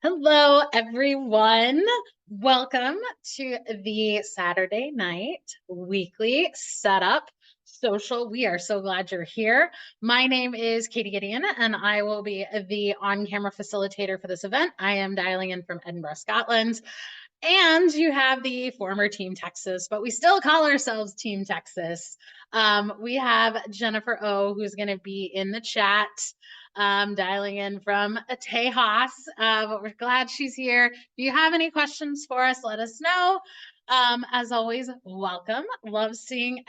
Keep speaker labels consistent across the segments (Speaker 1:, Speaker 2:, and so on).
Speaker 1: Hello, everyone. Welcome to the Saturday night weekly setup social. We are so glad you're here. My name is Katie Gideon, and I will be the on camera facilitator for this event. I am dialing in from Edinburgh, Scotland. And you have the former Team Texas, but we still call ourselves Team Texas. We have Jennifer O, who's going to be in the chat, dialing in from Tejas. But we're glad she's here. If you have any questions for us, let us know. As always, welcome. Love seeing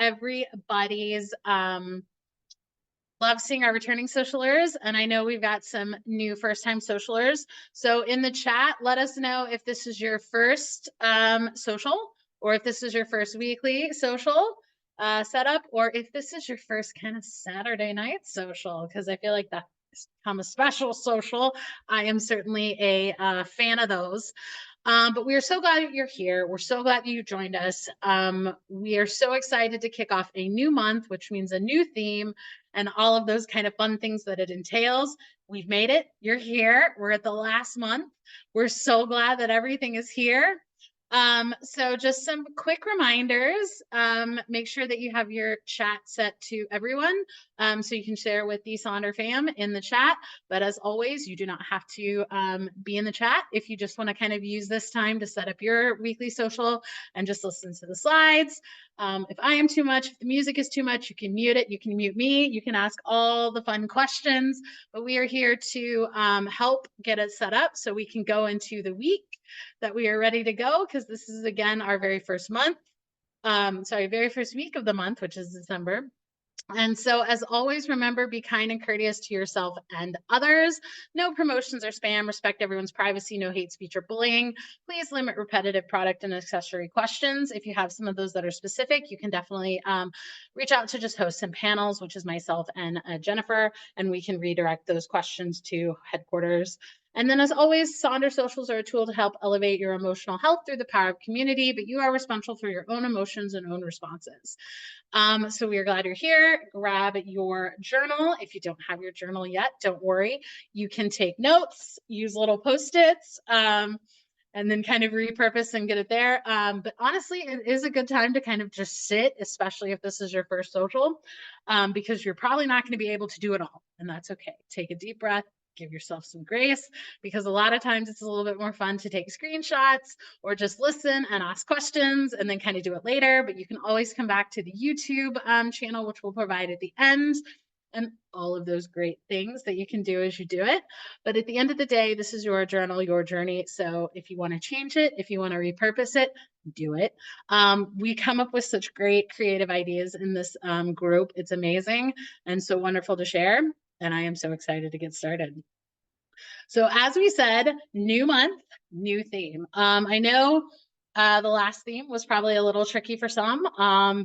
Speaker 1: our returning socialers, and I know we've got some new first-time socialers. So in the chat, let us know if this is your first social, or if this is your first weekly social setup, or if this is your first kind of Saturday night social, because I feel like that's become a special social. I am certainly a fan of those. But we are so glad that you're here. We're so glad that you joined us. We are so excited to kick off a new month, which means a new theme and all of those kind of fun things that it entails. We've made it. You're here. We're at the last month. We're so glad that everything is here. So just some quick reminders. Make sure that you have your chat set to everyone, so you can share with the Sonder fam in the chat. But as always, you do not have to be in the chat if you just want to kind of use this time to set up your weekly social and just listen to the slides. If I am too much, if the music is too much, you can mute it. You can mute me. You can ask all the fun questions. But we are here to help get it set up so we can go into the week that we are ready to go, because this is again our very first month. Very first week of the month, which is December. And so, as always, remember, be kind and courteous to yourself and others. No promotions or spam. Respect everyone's privacy. No hate speech or bullying. Please limit repetitive product and accessory questions. If you have some of those that are specific, you can definitely reach out to just hosts and panels, which is myself and Jennifer, and we can redirect those questions to headquarters. And then, as always, Sonder Socials are a tool to help elevate your emotional health through the power of community, but you are responsible for your own emotions and own responses. So we are glad you're here. Grab your journal. If you don't have your journal yet, don't worry. You can take notes, use little Post-its, and then kind of repurpose and get it there. But honestly, it is a good time to kind of just sit, especially if this is your first social, because you're probably not going to be able to do it all, and that's okay. Take a deep breath. Give yourself some grace, because a lot of times it's a little bit more fun to take screenshots or just listen and ask questions and then kind of do it later. But you can always come back to the YouTube channel, which we'll provide at the end, and all of those great things that you can do as you do it. But at the end of the day, this is your journal, your journey. So if you want to change it, if you want to repurpose it, do it. We come up with such great creative ideas in this group. It's amazing and so wonderful to share. And I am so excited to get started. So as we said, new month, new theme. I know the last theme was probably a little tricky for some,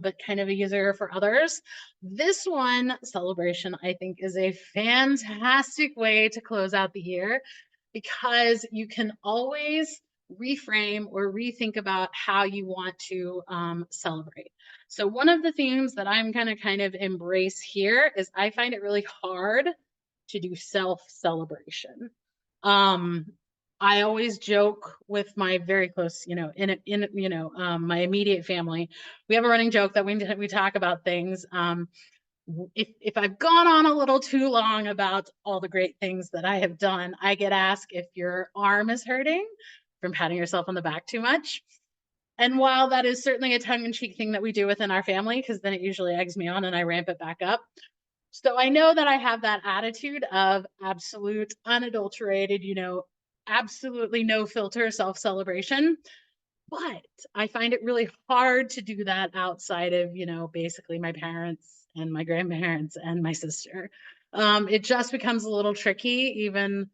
Speaker 1: but kind of easier for others. This one, celebration, I think is a fantastic way to close out the year, because you can always reframe or rethink about how you want to celebrate. So one of the themes that I'm going to kind of embrace here is I find it really hard to do self-celebration. I always joke with my very close, my immediate family. We have a running joke that we talk about things. If I've gone on a little too long about all the great things that I have done, I get asked if your arm is hurting from patting yourself on the back too much. And while that is certainly a tongue-in-cheek thing that we do within our family, because then it usually eggs me on and I ramp it back up. So I know that I have that attitude of absolute, unadulterated, absolutely no filter self-celebration. But I find it really hard to do that outside of, basically my parents and my grandparents and my sister. It just becomes a little tricky. Even,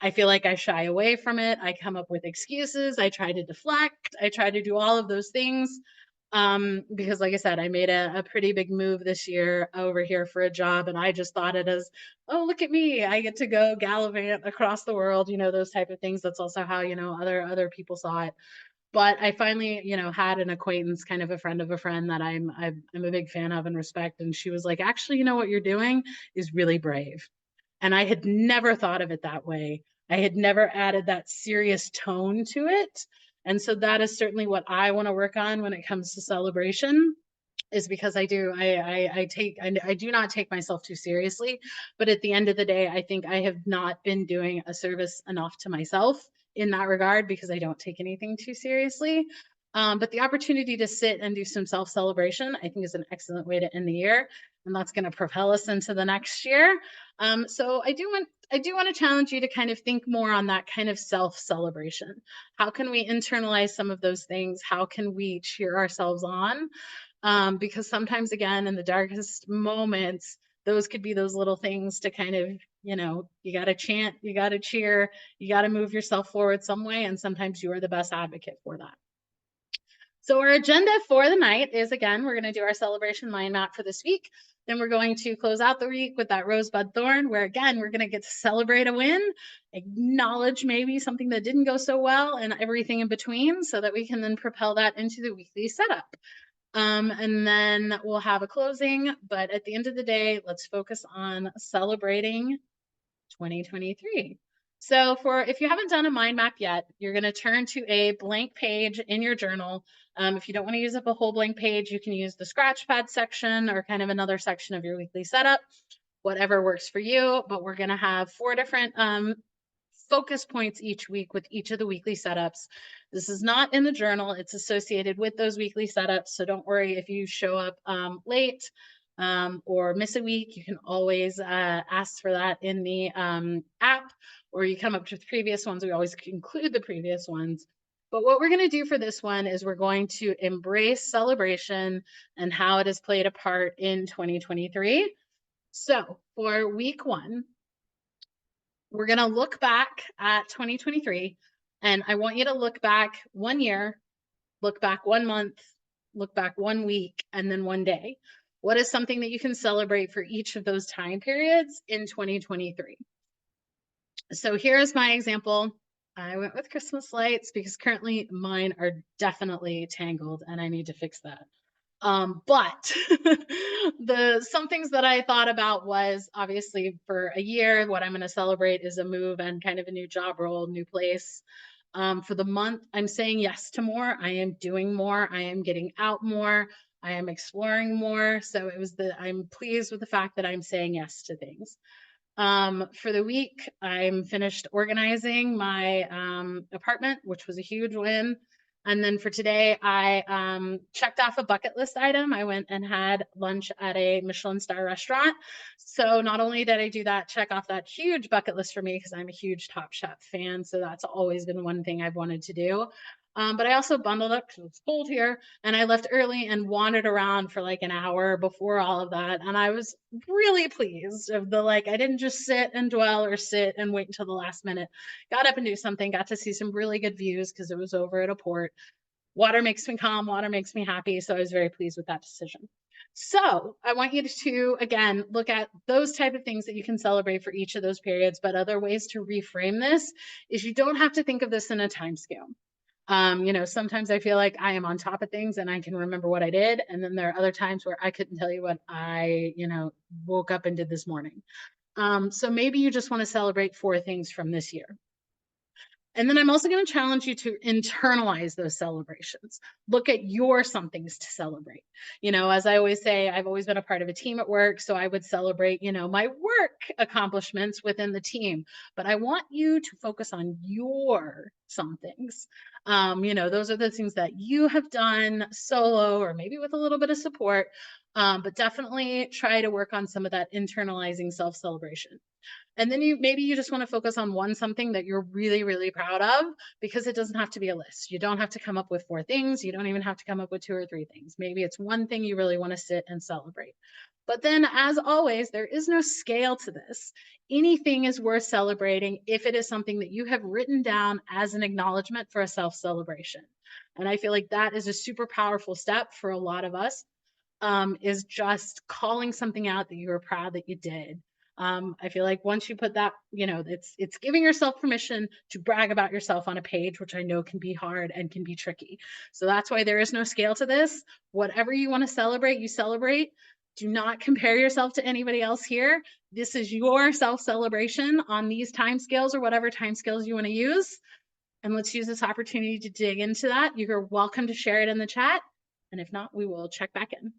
Speaker 1: I feel like I shy away from it. I come up with excuses. I try to deflect. I try to do all of those things. Because like I said, I made a pretty big move this year over here for a job, and I just thought it as, oh, look at me, I get to go gallivant across the world, those type of things. That's also how, other people saw it. But I finally, had an acquaintance, kind of a friend of a friend that I'm a big fan of and respect. And she was like, actually, what you're doing is really brave. And I had never thought of it that way. I had never added that serious tone to it. And so that is certainly what I want to work on when it comes to celebration, is because I do not take myself too seriously, but at the end of the day, I think I have not been doing a service enough to myself in that regard, because I don't take anything too seriously. But the opportunity to sit and do some self-celebration, I think, is an excellent way to end the year, and that's going to propel us into the next year. So I do want to challenge you to kind of think more on that kind of self-celebration. How can we internalize some of those things? How can we cheer ourselves on? Because sometimes, again, in the darkest moments, those could be those little things to kind of, you got to chant, you got to cheer, you got to move yourself forward some way. And sometimes you are the best advocate for that. So our agenda for the night is, again, we're going to do our celebration mind map for this week. Then we're going to close out the week with that rosebud thorn, where, again, we're going to get to celebrate a win, acknowledge maybe something that didn't go so well, and everything in between, so that we can then propel that into the weekly setup. And then we'll have a closing, but at the end of the day, let's focus on celebrating 2023. So if you haven't done a mind map yet, you're going to turn to a blank page in your journal. If you don't want to use up a whole blank page, you can use the scratch pad section or kind of another section of your weekly setup, whatever works for you. But we're going to have 4 different focus points each week with each of the weekly setups. This is not in the journal. It's associated with those weekly setups. So don't worry if you show up late or miss a week. You can always ask for that in the app, or you come up to the previous ones. We always include the previous ones. But what we're going to do for this one is we're going to embrace celebration and how it has played a part in 2023. So for week 1, we're going to look back at 2023, and I want you to look back 1 year, look back 1 month, look back 1 week, and then 1 day. What is something that you can celebrate for each of those time periods in 2023? So here's my example. I went with Christmas lights because currently mine are definitely tangled and I need to fix that. But some things that I thought about was, obviously, for a year, what I'm going to celebrate is a move and kind of a new job role, new place. For the month, I'm saying yes to more. I am doing more. I am getting out more. I am exploring more. So I'm pleased with the fact that I'm saying yes to things. For the week, I'm finished organizing my apartment, which was a huge win. And then for today, I checked off a bucket list item. I went and had lunch at a Michelin star restaurant. So not only did I do that, check off that huge bucket list for me, because I'm a huge Top Chef fan. So that's always been one thing I've wanted to do. But I also bundled up because it's cold here, and I left early and wandered around for like an hour before all of that. And I was really pleased of I didn't just sit and dwell or sit and wait until the last minute. Got up and do something, got to see some really good views because it was over at a port. Water makes me calm, water makes me happy. So I was very pleased with that decision. So I want you to, again, look at those type of things that you can celebrate for each of those periods. But other ways to reframe this is you don't have to think of this in a time scale. Sometimes I feel like I am on top of things and I can remember what I did. And then there are other times where I couldn't tell you what I, woke up and did this morning. So maybe you just want to celebrate 4 things from this year. And then I'm also going to challenge you to internalize those celebrations. Look at your somethings to celebrate. As I always say, I've always been a part of a team at work. So I would celebrate, my work accomplishments within the team. But I want you to focus on your somethings. Those are the things that you have done solo or maybe with a little bit of support. But definitely try to work on some of that internalizing self-celebration. And then maybe you just want to focus on something that you're really, really proud of, because it doesn't have to be a list. You don't have to come up with 4 things. You don't even have to come up with 2 or 3 things. Maybe it's one thing you really want to sit and celebrate. But then, as always, there is no scale to this. Anything is worth celebrating if it is something that you have written down as an acknowledgement for a self-celebration. And I feel like that is a super powerful step for a lot of us, is just calling something out that you were proud that you did. I feel like once you put that, it's giving yourself permission to brag about yourself on a page, which I know can be hard and can be tricky. So that's why there is no scale to this. Whatever you want to celebrate, you celebrate. Do not compare yourself to anybody else here. This is your self-celebration on these time scales or whatever time scales you want to use. And let's use this opportunity to dig into that. You're welcome to share it in the chat. And if not, we will check back in.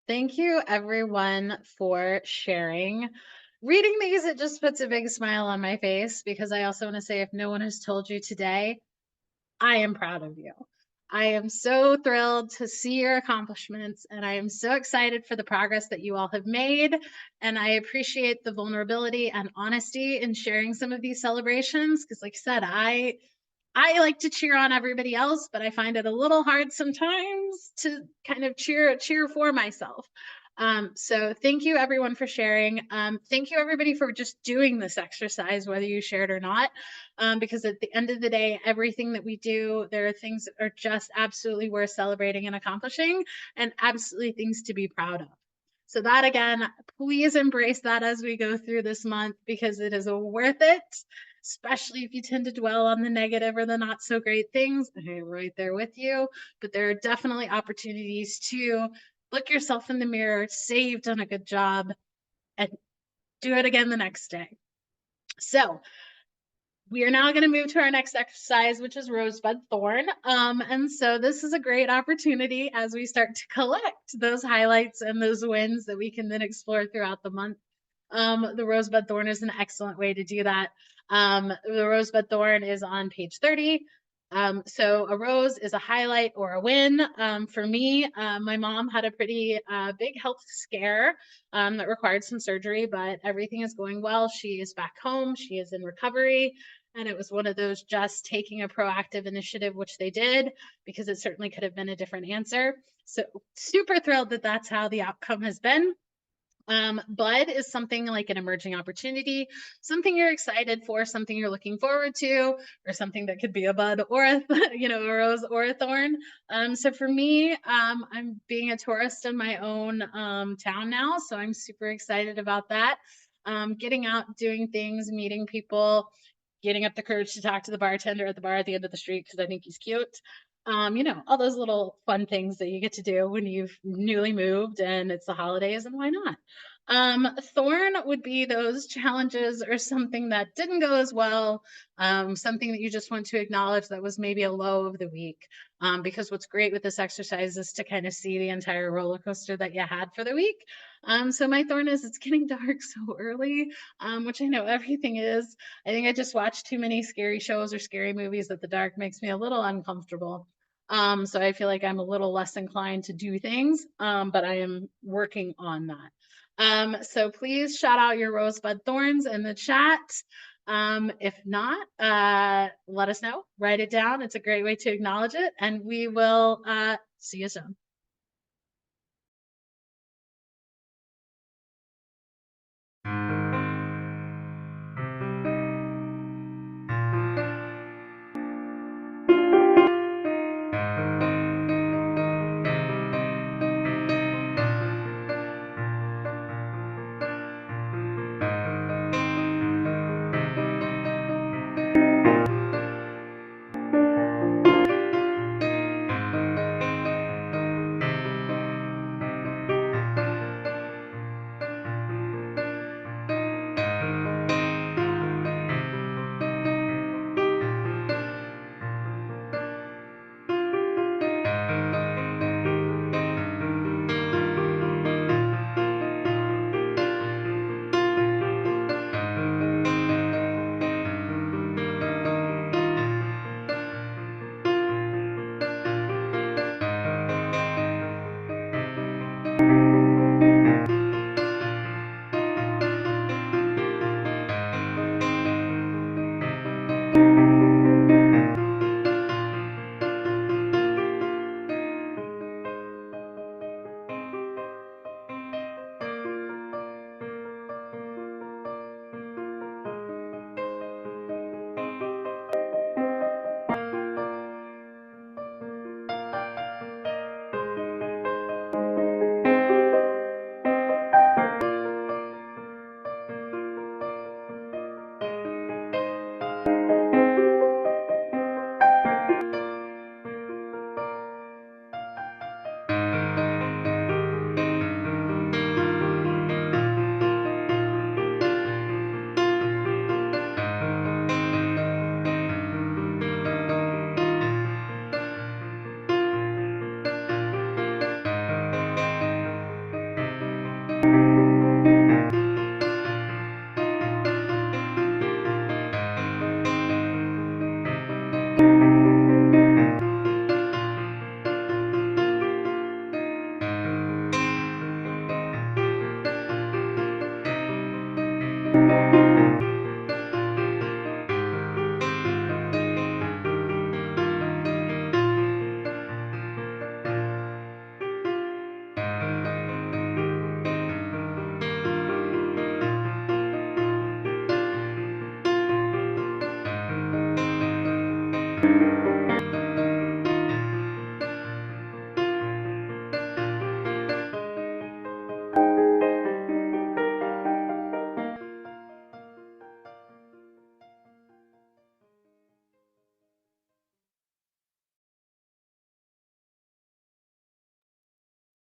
Speaker 1: Thank you everyone for sharing. Reading these, it just puts a big smile on my face because I also want to say if no one has told you today, I am proud of you. I am so thrilled to see your accomplishments, and I am so excited for the progress that you all have made. And I appreciate the vulnerability and honesty in sharing some of these celebrations because, like I said, I like to cheer on everybody else, but I find it a little hard sometimes to kind of cheer for myself. So thank you everyone for sharing. Thank you everybody for just doing this exercise, whether you shared or not. Because at the end of the day, everything that we do, there are things that are just absolutely worth celebrating and accomplishing, and absolutely things to be proud of. So that again, please embrace that as we go through this month because it is worth it, especially if you tend to dwell on the negative or the not so great things. I'm right there with you. But there are definitely opportunities to look yourself in the mirror, say you've done a good job, and do it again the next day. So we are now going to move to our next exercise, which is Rosebud Thorn. And so this is a great opportunity as we start to collect those highlights and those wins that we can then explore throughout the month. The Rosebud Thorn is an excellent way to do that. The Rosebud Thorn is on page 30. So a rose is a highlight or a win. For me, my mom had a pretty big health scare that required some surgery, but everything is going well. She is back home. She is in recovery. And it was one of those just taking a proactive initiative, which they did, because it certainly could have been a different answer. So super thrilled that that's how the outcome has been. Bud is something like an emerging opportunity, something you're excited for, something you're looking forward to, or something that could be a bud or a, a rose or a thorn. So for me, I'm being a tourist in my own town now, so I'm super excited about that. Getting out, doing things, meeting people, getting up the courage to talk to the bartender at the bar at the end of the street because I think he's cute. All those little fun things that you get to do when you've newly moved and it's the holidays, and why not? Thorn would be those challenges or something that didn't go as well, something that you just want to acknowledge that was maybe a low of the week. Because what's great with this exercise is to kind of see the entire roller coaster that you had for the week. So my thorn is it's getting dark so early, which I know everything is. I think I just watched too many scary shows or scary movies that the dark makes me a little uncomfortable. So I feel like I'm a little less inclined to do things, but I am working on that. So please shout out your rosebud thorns in the chat. If not, let us know, write it down. It's a great way to acknowledge it, and we will see you soon.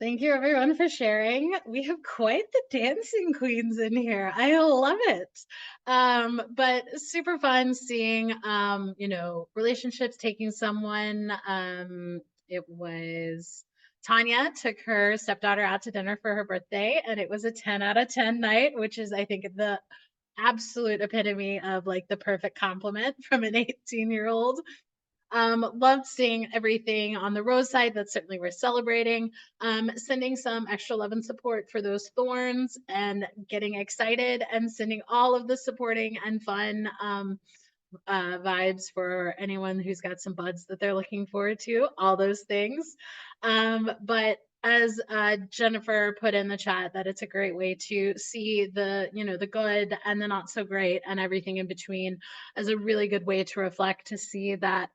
Speaker 1: Thank you everyone for sharing. We have quite the dancing queens in here. I love it. But super fun seeing relationships taking someone. It was Tanya took her stepdaughter out to dinner for her birthday, and it was a 10 out of 10 night, which is I think the absolute epitome of like the perfect compliment from an 18-year-old. Loved seeing everything on the rose side. That's certainly worth celebrating. Sending some extra love and support for those thorns and getting excited and sending all of the supporting and fun vibes for anyone who's got some buds that they're looking forward to, all those things. But as Jennifer put in the chat, that it's a great way to see the good and the not so great and everything in between, as a really good way to reflect, to see that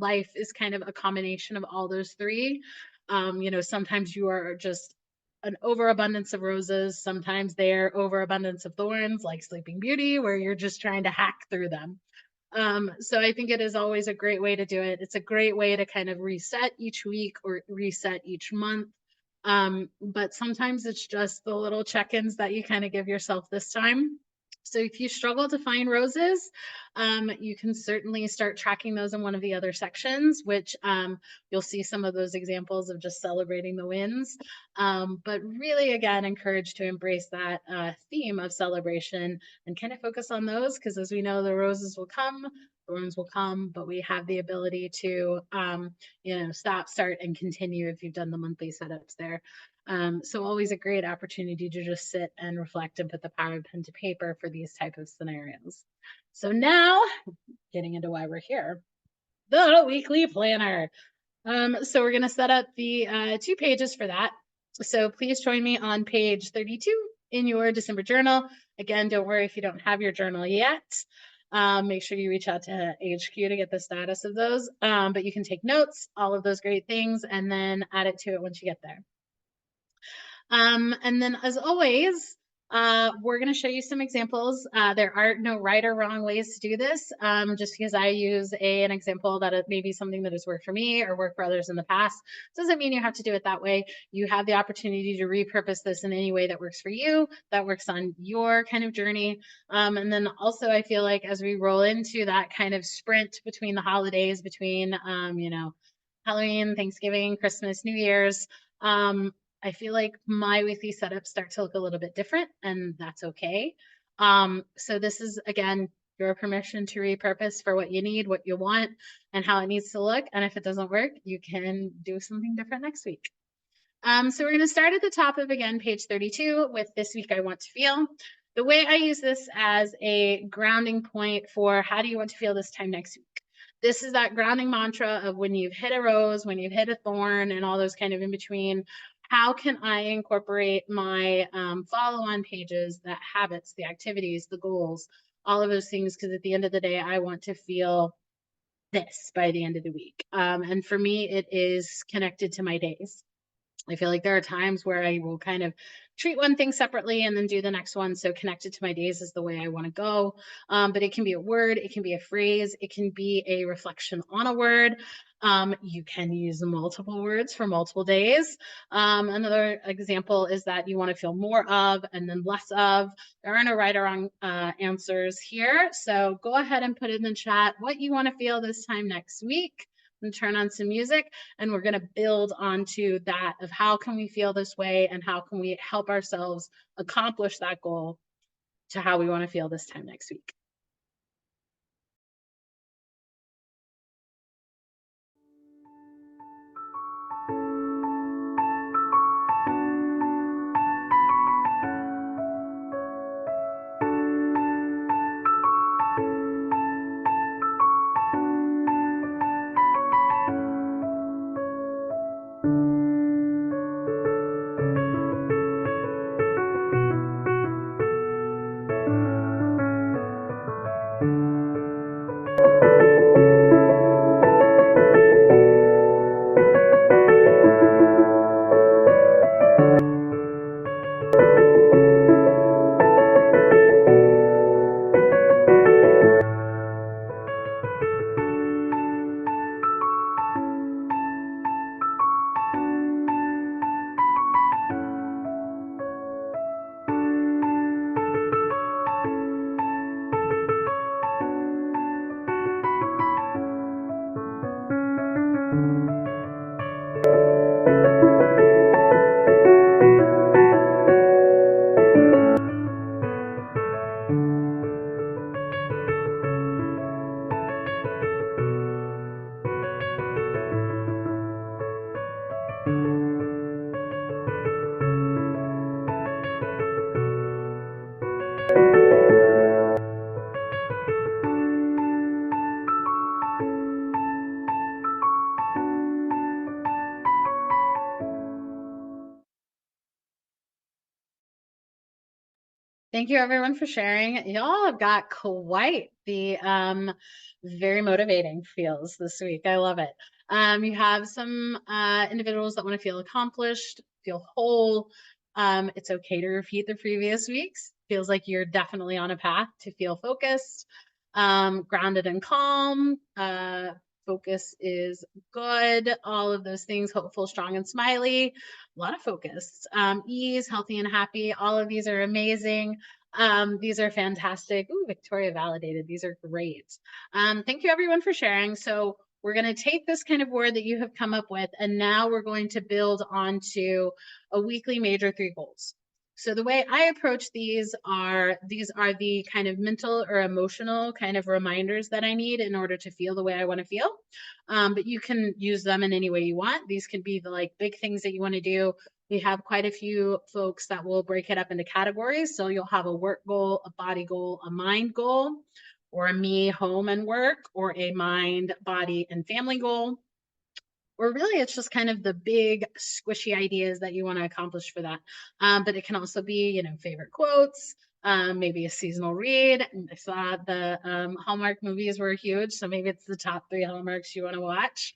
Speaker 1: life is kind of a combination of all those three. Sometimes you are just an overabundance of roses. Sometimes they're overabundance of thorns, like Sleeping Beauty, where you're just trying to hack through them. So I think it is always a great way to do it. It's a great way to kind of reset each week or reset each month. But sometimes it's just the little check-ins that you kind of give yourself this time. So if you struggle to find roses, you can certainly start tracking those in one of the other sections, which you'll see some of those examples of just celebrating the wins. But really, again, encourage to embrace that theme of celebration and kind of focus on those, because as we know, the roses will come, thorns will come, but we have the ability to, stop, start, and continue if you've done the monthly setups there. So always a great opportunity to just sit and reflect and put the power of pen to paper for these type of scenarios. So now, getting into why we're here, the weekly planner. So we're going to set up the 2 pages for that. So please join me on page 32 in your December journal. Again, don't worry if you don't have your journal yet. Make sure you reach out to HQ to get the status of those. But you can take notes, all of those great things, and then add it to it once you get there. And then as always, we're going to show you some examples. There are no right or wrong ways to do this. Just because I use an example that it may be something that has worked for me or worked for others in the past, doesn't mean you have to do it that way. You have the opportunity to repurpose this in any way that works for you, that works on your kind of journey. And then also, I feel like as we roll into that kind of sprint between the holidays, between, Halloween, Thanksgiving, Christmas, New Year's, I feel like my weekly setups start to look a little bit different, and that's okay. So this is, again, your permission to repurpose for what you need, what you want, and how it needs to look. And if it doesn't work, you can do something different next week. So we're going to start at the top of, again, page 32 with This Week I Want to Feel. The way I use this as a grounding point for how do you want to feel this time next week. This is that grounding mantra of when you've hit a rose, when you've hit a thorn, and all those kind of in between. How can I incorporate my follow-on pages, the habits, the activities, the goals, all of those things? Because at the end of the day, I want to feel this by the end of the week. And for me, it is connected to my days. I feel like there are times where I will kind of treat one thing separately and then do the next one. So connected to my days is the way I want to go. But it can be a word, it can be a phrase, it can be a reflection on a word. You can use multiple words for multiple days. Another example is that you want to feel more of and then less of. There are no right or wrong answers here. So go ahead and put in the chat what you want to feel this time next week. And turn on some music, and we're going to build onto that of how can we feel this way and how can we help ourselves accomplish that goal to how we want to feel this time next week. Thank you everyone for sharing. Y'all have got quite the very motivating feels this week. I love it. You have some individuals that want to feel accomplished, feel whole. It's okay to repeat the previous weeks. Feels like you're definitely on a path to feel focused, grounded and calm. Focus is good. All of those things, hopeful, strong, and smiley. A lot of focus. Ease, healthy, and happy. All of these are amazing. These are fantastic. Ooh, Victoria validated. These are great. Thank you everyone for sharing. So we're going to take this kind of word that you have come up with, and now we're going to build onto a weekly major 3 goals. So the way I approach these are the kind of mental or emotional kind of reminders that I need in order to feel the way I want to feel. But you can use them in any way you want. These can be the like big things that you want to do. We have quite a few folks that will break it up into categories. So you'll have a work goal, a body goal, a mind goal, or a me, home, and work, or a mind, body, and family goal. Or really, it's just kind of the big squishy ideas that you want to accomplish for that. But it can also be, favorite quotes, maybe a seasonal read. I saw the Hallmark movies were huge, so maybe it's the top 3 Hallmarks you want to watch.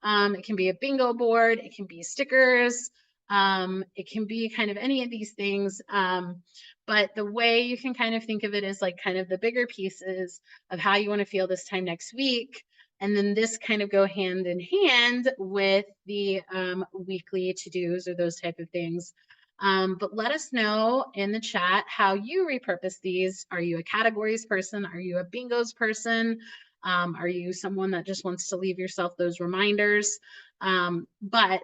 Speaker 1: It can be a bingo board. It can be stickers. It can be kind of any of these things. But the way you can kind of think of it is like kind of the bigger pieces of how you want to feel this time next week. And then this kind of go hand in hand with the weekly to-dos or those type of things. But let us know in the chat how you repurpose these. Are you a categories person? Are you a bingos person? Are you someone that just wants to leave yourself those reminders? But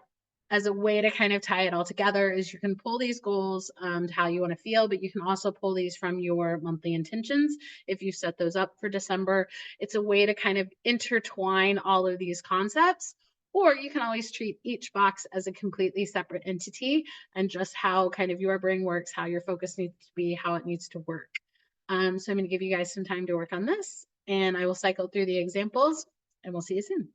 Speaker 1: as a way to kind of tie it all together is you can pull these goals to how you want to feel, but you can also pull these from your monthly intentions if you set those up for December. It's a way to kind of intertwine all of these concepts, or you can always treat each box as a completely separate entity and just how kind of your brain works, how your focus needs to be, how it needs to work. So I'm going to give you guys some time to work on this, and I will cycle through the examples, and we'll see you soon.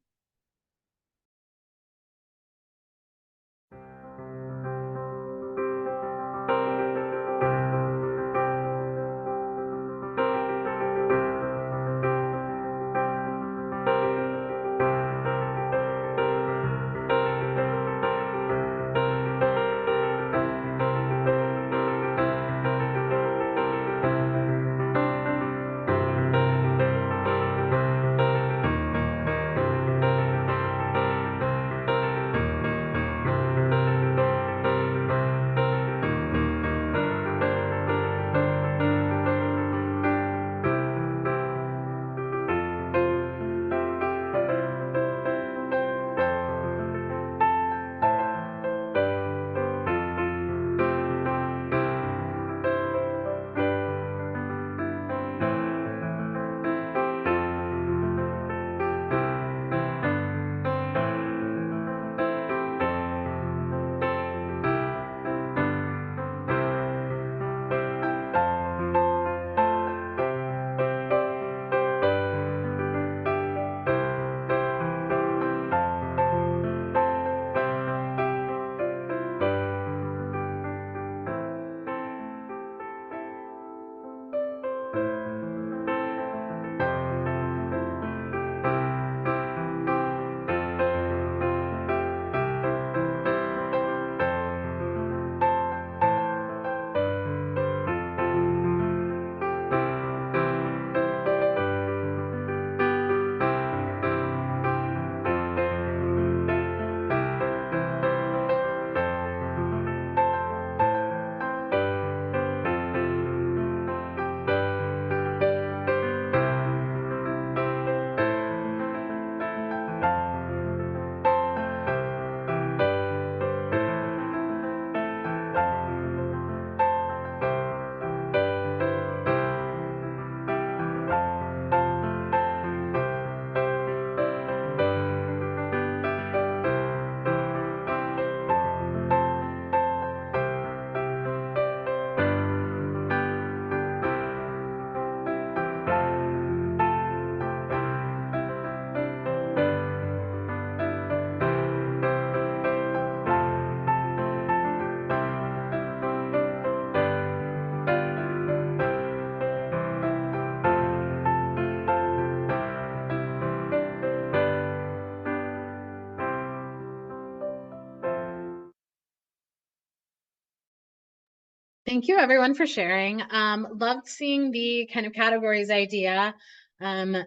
Speaker 1: Thank you everyone for sharing. Loved seeing the kind of categories idea.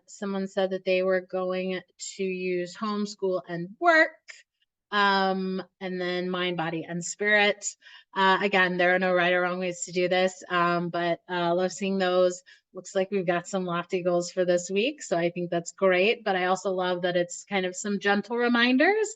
Speaker 1: Someone said that they were going to use homeschool and work, and then mind, body, and spirit. Again, there are no right or wrong ways to do this, but love seeing those. Looks like we've got some lofty goals for this week, so I think that's great. But I also love that it's kind of some gentle reminders,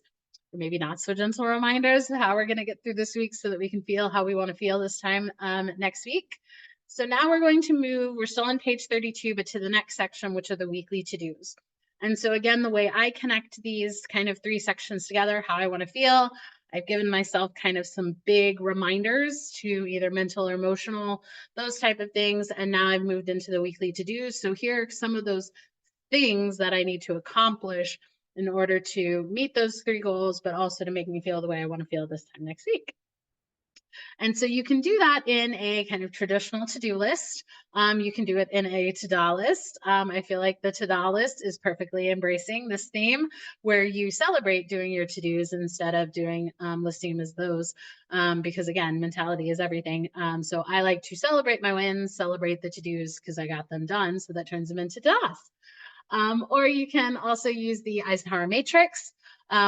Speaker 1: or maybe not so gentle reminders, how we're going to get through this week so that we can feel how we want to feel this time next week. So now we're going to move, we're still on page 32, but to the next section, which are the weekly to-dos. And so again, the way I connect these kind of three sections together, how I want to feel, I've given myself kind of some big reminders to either mental or emotional, those type of things. And now I've moved into the weekly to-dos. So here are some of those things that I need to accomplish in order to meet those three goals, but also to make me feel the way I want to feel this time next week. And so you can do that in a kind of traditional to-do list. You can do it in a to-do list. I feel like the to-do list is perfectly embracing this theme where you celebrate doing your to-dos instead of doing listing them as those, because again, mentality is everything. So I like to celebrate my wins, celebrate the to-dos because I got them done. So that turns them into to-dos. Or you can also use the Eisenhower matrix,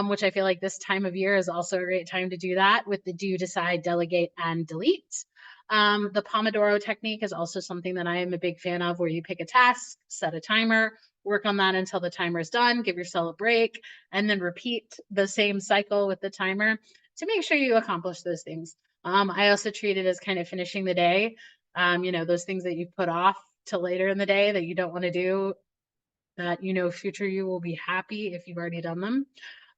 Speaker 1: which I feel like this time of year is also a great time to do that with the do, decide, delegate, and delete. The Pomodoro technique is also something that I am a big fan of, where you pick a task, set a timer, work on that until the timer is done, give yourself a break, and then repeat the same cycle with the timer to make sure you accomplish those things. I also treat it as kind of finishing the day. Those things that you put off till later in the day that you don't want to do, that future you will be happy if you've already done them.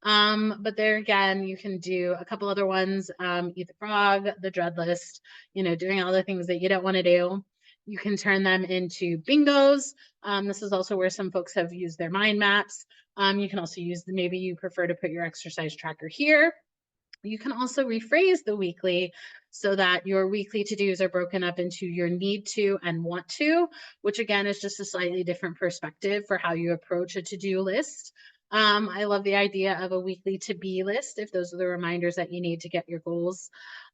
Speaker 1: But there again, you can do a couple other ones, eat the frog, the dread list, doing all the things that you don't want to do. You can turn them into bingos. This is also where some folks have used their mind maps. You can also use maybe you prefer to put your exercise tracker here. You can also rephrase the weekly so that your weekly to-dos are broken up into your need to and want to, which again is just a slightly different perspective for how you approach a to-do list. I love the idea of a weekly to-be list if those are the reminders that you need to get your goals.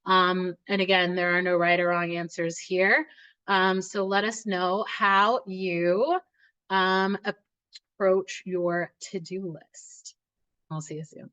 Speaker 1: And again, there are no right or wrong answers here. So let us know how you approach your to-do list. I'll see you soon.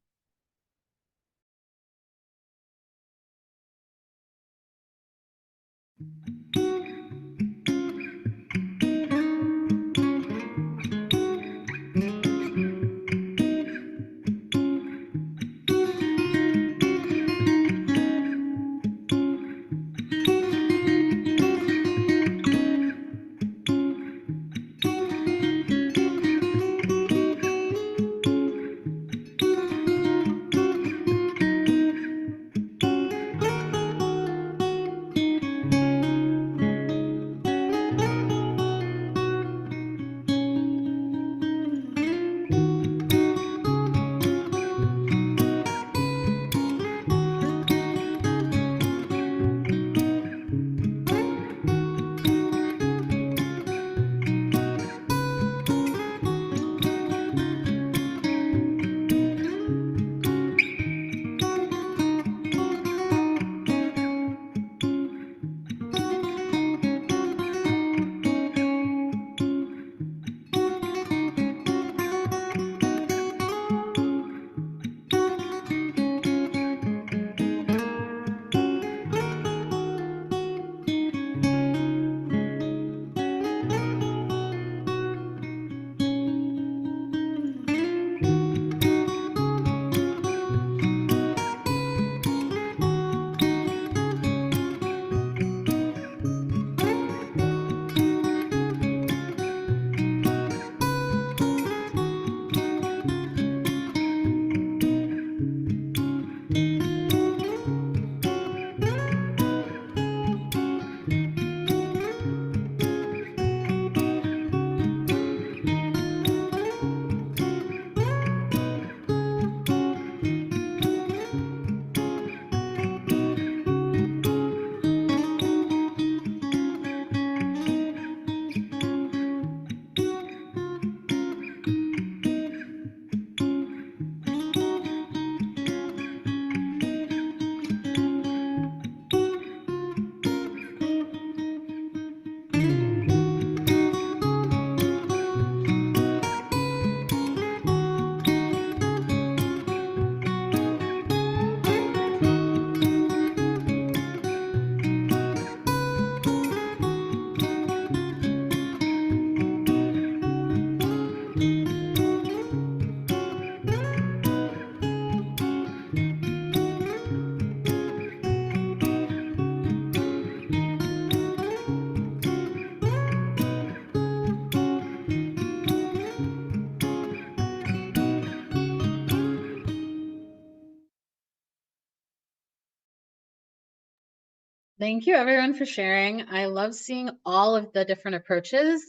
Speaker 1: Thank you everyone for sharing. I love seeing all of the different approaches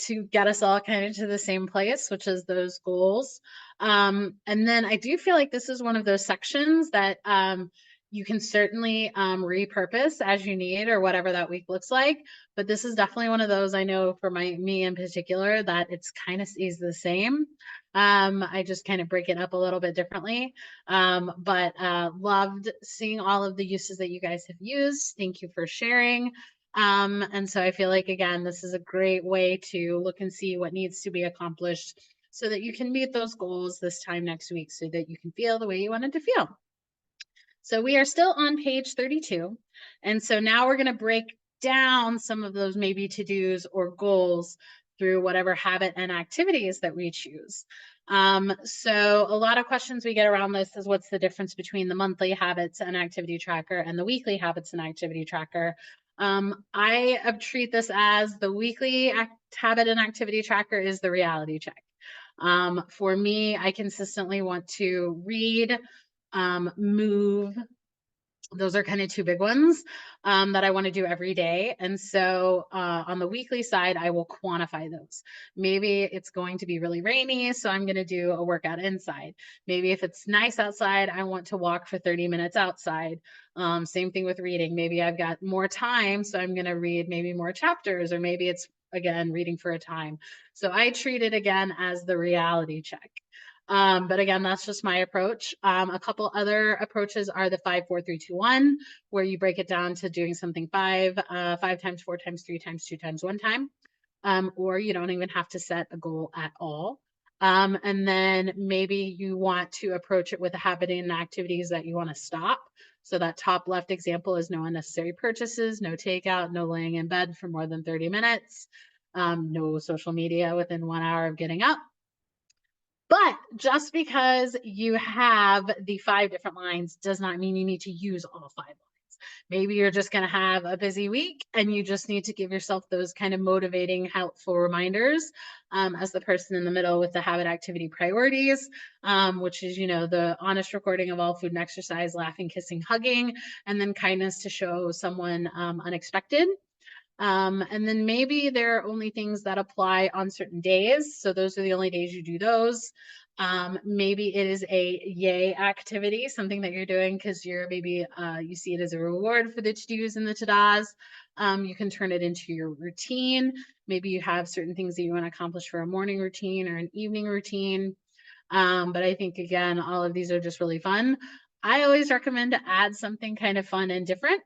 Speaker 1: to get us all kind of to the same place, which is those goals. And then I do feel like this is one of those sections that you can certainly repurpose as you need or whatever that week looks like. But this is definitely one of those I know for me in particular that it's kind of stays the same. I just kind of break it up a little bit differently. But loved seeing all of the uses that you guys have used. Thank you for sharing. And so I feel like, again, this is a great way to look and see what needs to be accomplished so that you can meet those goals this time next week so that you can feel the way you wanted to feel. So we are still on page 32. And so now we're going to break down some of those maybe to-dos or goals through whatever habit and activities that we choose. So a lot of questions we get around this is what's the difference between the monthly habits and activity tracker and the weekly habits and activity tracker. I treat this as the weekly habit and activity tracker is the reality check. For me, I consistently want to read, move. Those are kind of two big ones that I want to do every day. And so on the weekly side, I will quantify those. Maybe it's going to be really rainy, so I'm going to do a workout inside. Maybe if it's nice outside, I want to walk for 30 minutes outside. Same thing with reading. Maybe I've got more time, so I'm going to read maybe more chapters, or maybe it's again reading for a time. So I treat it again as the reality check. But again, that's just my approach. A couple other approaches are the 5, 4, 3, 2, 1, where you break it down to doing something five times, 4 times, 3 times, 2 times, 1 time. Or you don't even have to set a goal at all. And then maybe you want to approach it with a habit and activities that you want to stop. So that top left example is no unnecessary purchases, no takeout, no laying in bed for more than 30 minutes, no social media within 1 hour of getting up. But just because you have the 5 different lines does not mean you need to use all 5 lines. Maybe you're just going to have a busy week and you just need to give yourself those kind of motivating, helpful reminders as the person in the middle with the habit activity priorities, which is, the honest recording of all food and exercise, laughing, kissing, hugging, and then kindness to show someone unexpected. And then maybe there are only things that apply on certain days. So those are the only days you do those. Maybe it is a yay activity, something that you're doing because maybe you see it as a reward for the to-dos and the to-dos. You can turn it into your routine. Maybe you have certain things that you want to accomplish for a morning routine or an evening routine. But I think, again, all of these are just really fun. I always recommend to add something kind of fun and different.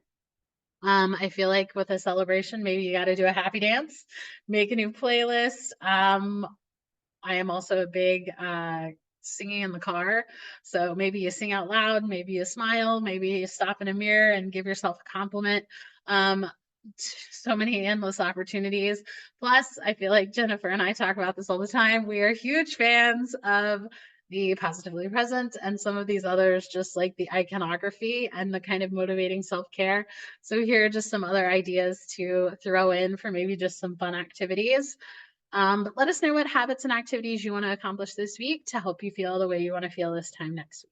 Speaker 1: I feel like with a celebration, maybe you got to do a happy dance, make a new playlist. I am also a big singing in the car. So maybe you sing out loud, maybe you smile, maybe you stop in a mirror and give yourself a compliment. Um, so many endless opportunities. Plus, I feel like Jennifer and I talk about this all the time. We are huge fans of the Positively Present and some of these others, just like the iconography and the kind of motivating self-care. So here are just some other ideas to throw in for maybe just some fun activities. But let us know what habits and activities you want to accomplish this week to help you feel the way you want to feel this time next week.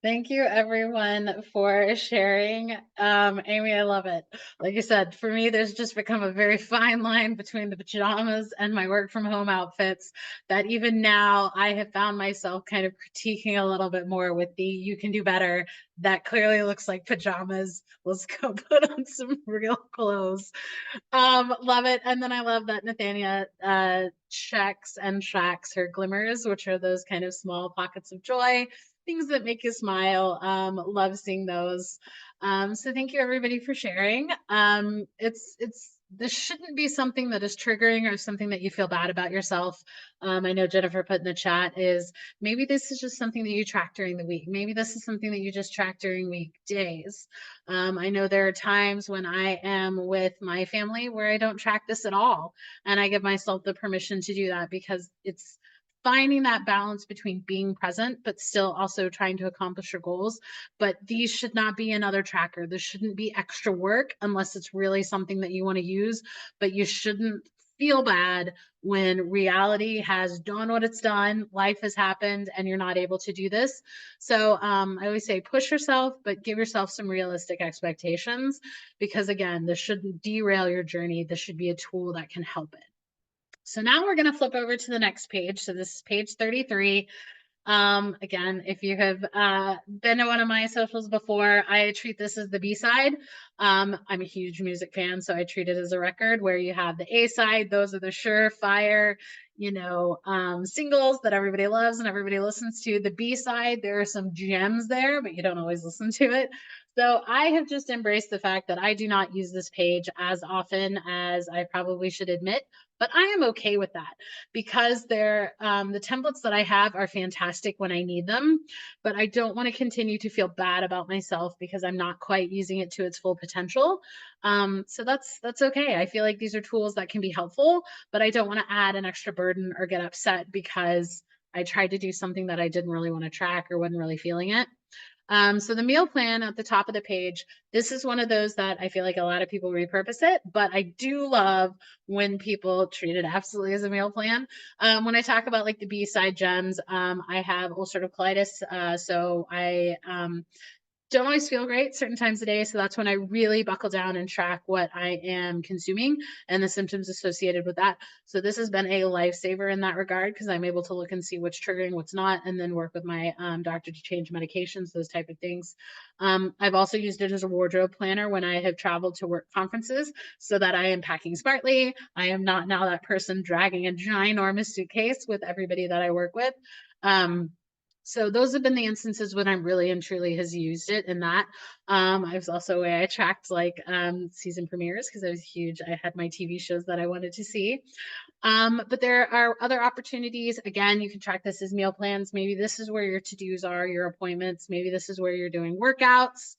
Speaker 1: Thank you everyone for sharing. Amy, I love it. Like you said, for me, there's just become a very fine line between the pajamas and my work from home outfits that even now I have found myself kind of critiquing a little bit more with the you can do better. That clearly looks like pajamas. Let's go put on some real clothes. Love it. And then I love that Nathania checks and tracks her glimmers, which are those kind of small pockets of joy, things that make you smile. Love seeing those. So thank you everybody for sharing. It's this shouldn't be something that is triggering or something that you feel bad about yourself. I know Jennifer put in the chat is maybe this is just something that you track during the week. Maybe this is something that you just track during weekdays. I know there are times when I am with my family where I don't track this at all. And I give myself the permission to do that because it's finding that balance between being present, but still also trying to accomplish your goals. But these should not be another tracker. This shouldn't be extra work unless it's really something that you want to use, but you shouldn't feel bad when reality has done what it's done, life has happened, and you're not able to do this. So I always say push yourself, but give yourself some realistic expectations because, again, this shouldn't derail your journey. This should be a tool that can help it. So now we're going to flip over to the next page. So this is page 33. Again, if you have been to one of my socials before, I treat this as the B side. I'm a huge music fan, so I treat it as a record where you have the A side. Those are the surefire, singles that everybody loves and everybody listens to. The B side, there are some gems there, but you don't always listen to it. So I have just embraced the fact that I do not use this page as often as I probably should admit, but I am okay with that because the templates that I have are fantastic when I need them, but I don't want to continue to feel bad about myself because I'm not quite using it to its full potential. So that's okay. I feel like these are tools that can be helpful, but I don't want to add an extra burden or get upset because I tried to do something that I didn't really want to track or wasn't really feeling it. So the meal plan at the top of the page, this is one of those that I feel like a lot of people repurpose it, but I do love when people treat it absolutely as a meal plan. When I talk about like the B-side gems, I have ulcerative colitis, so I don't always feel great certain times of day. So that's when I really buckle down and track what I am consuming and the symptoms associated with that. So this has been a lifesaver in that regard because I'm able to look and see what's triggering, what's not, and then work with my doctor to change medications, those type of things. I've also used it as a wardrobe planner when I have traveled to work conferences so that I am packing smartly. I am not now that person dragging a ginormous suitcase with everybody that I work with. So those have been the instances when I'm really and truly has used it in that. I was also a way I tracked like season premieres because I was huge. I had my TV shows that I wanted to see. But there are other opportunities. Again, you can track this as meal plans. Maybe this is where your to-dos are, your appointments. Maybe this is where you're doing workouts.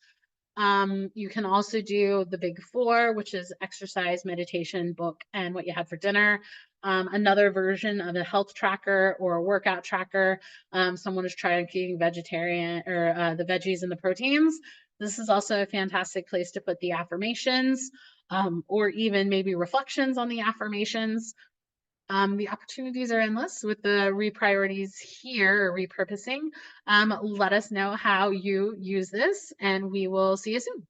Speaker 1: You can also do the big four, which is exercise, meditation, book, and what you had for dinner. Another version of a health tracker or a workout tracker. Someone is tracking vegetarian or the veggies and the proteins. This is also a fantastic place to put the affirmations or even maybe reflections on the affirmations. The opportunities are endless with the repriorities here or repurposing. Let us know how you use this and we will see you soon.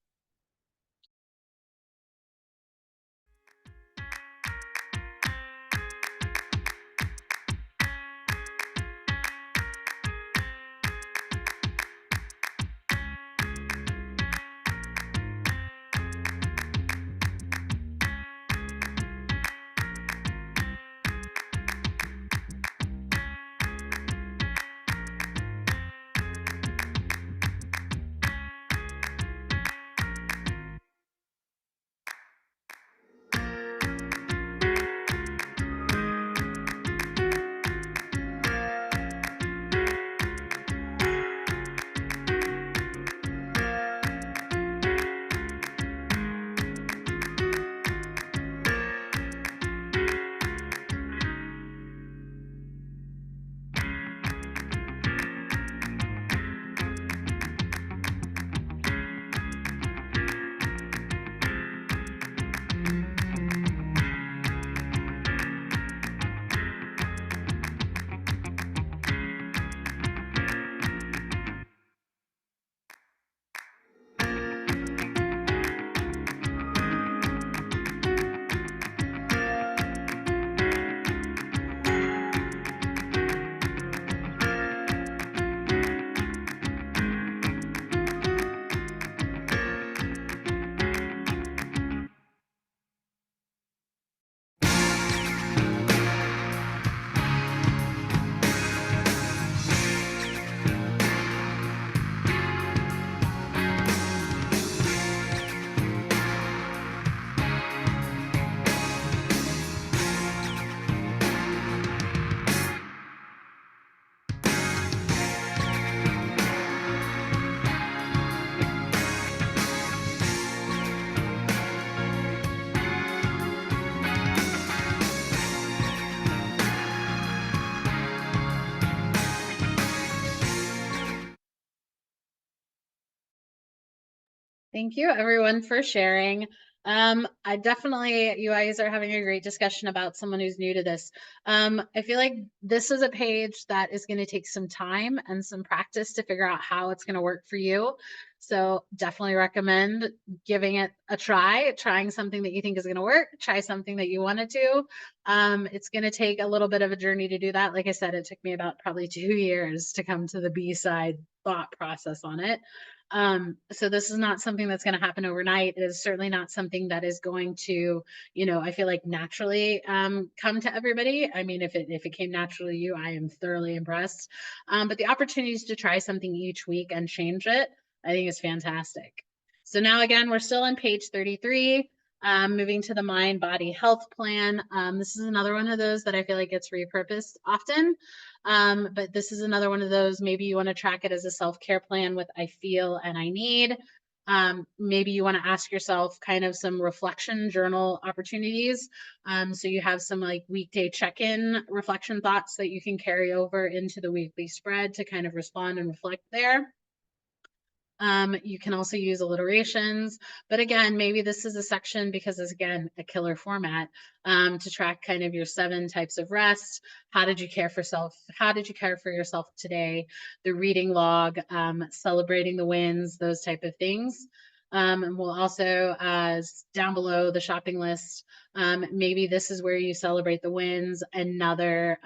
Speaker 1: Thank you everyone for sharing. I definitely, you guys are having a great discussion about someone who's new to this. I feel like this is a page that is going to take some time and some practice to figure out how it's going to work for you. So definitely recommend giving it a try, trying something that you think is going to work, try something that you want to do. It's going to take a little bit of a journey to do that. Like I said, it took me about probably 2 years to come to the B side thought process on it. So this is not something that's going to happen overnight. It is certainly not something that is going to, I feel like naturally come to everybody. I mean, if it came naturally to you, I am thoroughly impressed. But the opportunities to try something each week and change it, I think is fantastic. So now again, we're still on page 33. Moving to the mind body health plan. This is another one of those that I feel like gets repurposed often. But this is another one of those, maybe you want to track it as a self-care plan with I feel and I need. Maybe you want to ask yourself kind of some reflection journal opportunities. So you have some like weekday check-in reflection thoughts that you can carry over into the weekly spread to kind of respond and reflect there. You can also use alliterations, but again, maybe this is a section because it's again a killer format to track kind of your 7 types of rest. How did you care for self? How did you care for yourself today? The reading log, celebrating the wins, those type of things. And we'll also, down below the shopping list, maybe this is where you celebrate the wins. Another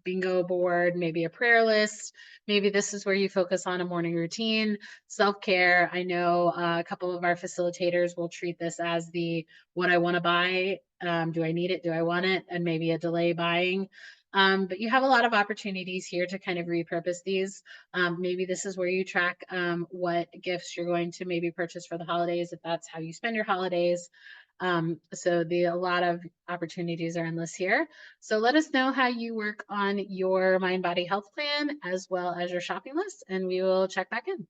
Speaker 1: bingo board, maybe a prayer list. Maybe this is where you focus on a morning routine, self-care. I know a couple of our facilitators will treat this as the what I want to buy. Do I need it? Do I want it? And maybe a delay buying. But you have a lot of opportunities here to kind of repurpose these. Maybe this is where you track what gifts you're going to maybe purchase for the holidays, if that's how you spend your holidays. So a lot of opportunities are endless here. So let us know how you work on your mind body health plan as well as your shopping list, and we will check back in.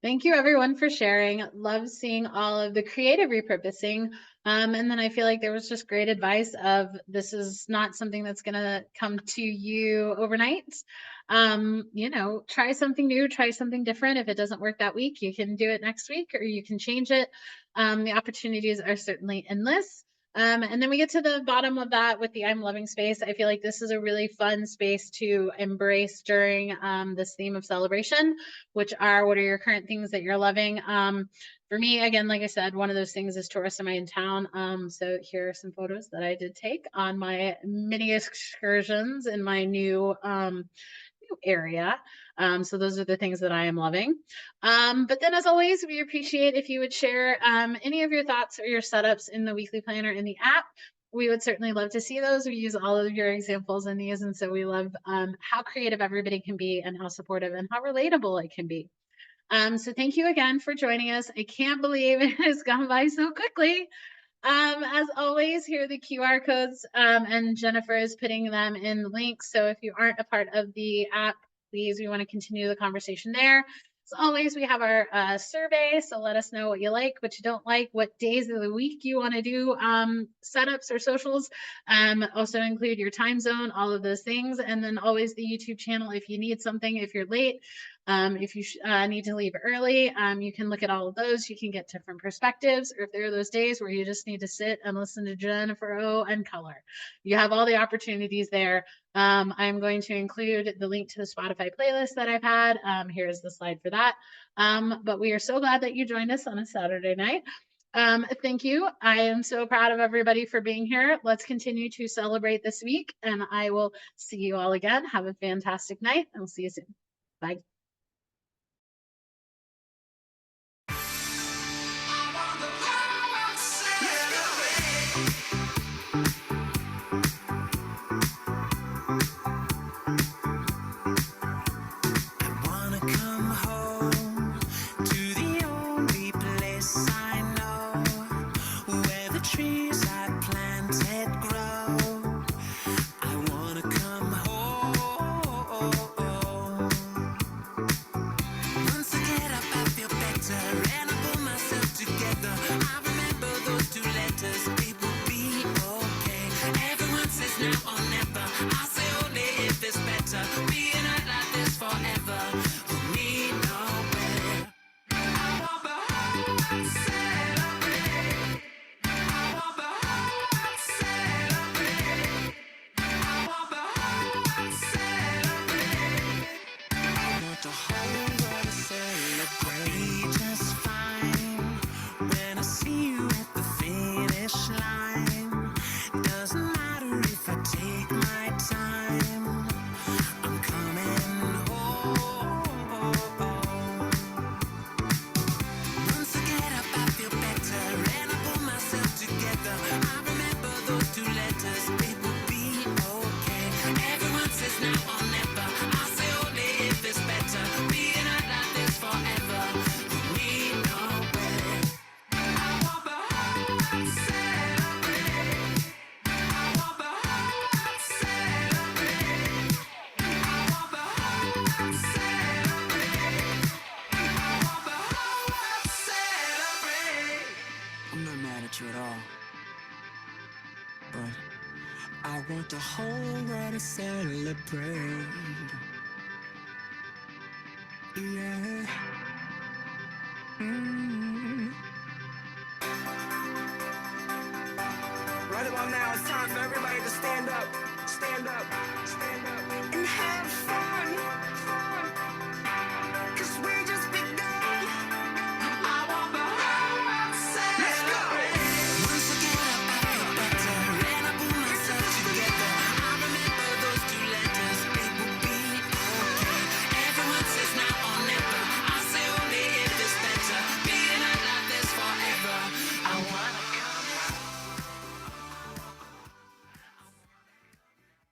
Speaker 1: Thank you everyone for sharing. Love seeing all of the creative repurposing. And then I feel like there was just great advice of this is not something that's going to come to you overnight. Try something new, try something different. If it doesn't work that week, you can do it next week or you can change it. The opportunities are certainly endless. And then we get to the bottom of that with the I'm loving space. I feel like this is a really fun space to embrace during this theme of celebration, which are what are your current things that you're loving. For me, again, like I said, one of those things is tourists am I in town. So here are some photos that I did take on my mini excursions in my new area. So those are the things that I am loving. But then as always, we appreciate if you would share any of your thoughts or your setups in the weekly planner in the app. We would certainly love to see those. We use all of your examples in these. And so we love how creative everybody can be and how supportive and how relatable it can be. So thank you again for joining us. I can't believe it has gone by so quickly. As always, here are the QR codes, and Jennifer is putting them in the links. So if you aren't a part of the app, please, we want to continue the conversation there. As always, we have our survey. So let us know what you like, what you don't like, what days of the week you want to do setups or socials. Also include your time zone, all of those things. And then always the YouTube channel if you need something, if you're late. If you need to leave early, you can look at all of those. You can get different perspectives, or if there are those days where you just need to sit and listen to Jennifer O and color, you have all the opportunities there. I'm going to include the link to the Spotify playlist that I've had. Here's the slide for that. But we are so glad that you joined us on a Saturday night. Thank you. I am so proud of everybody for being here. Let's continue to celebrate this week, and I will see you all again. Have a fantastic night, and we'll see you soon. Bye.
Speaker 2: I want the whole world to celebrate. Yeah. Right about now, it's time for everybody to stand up.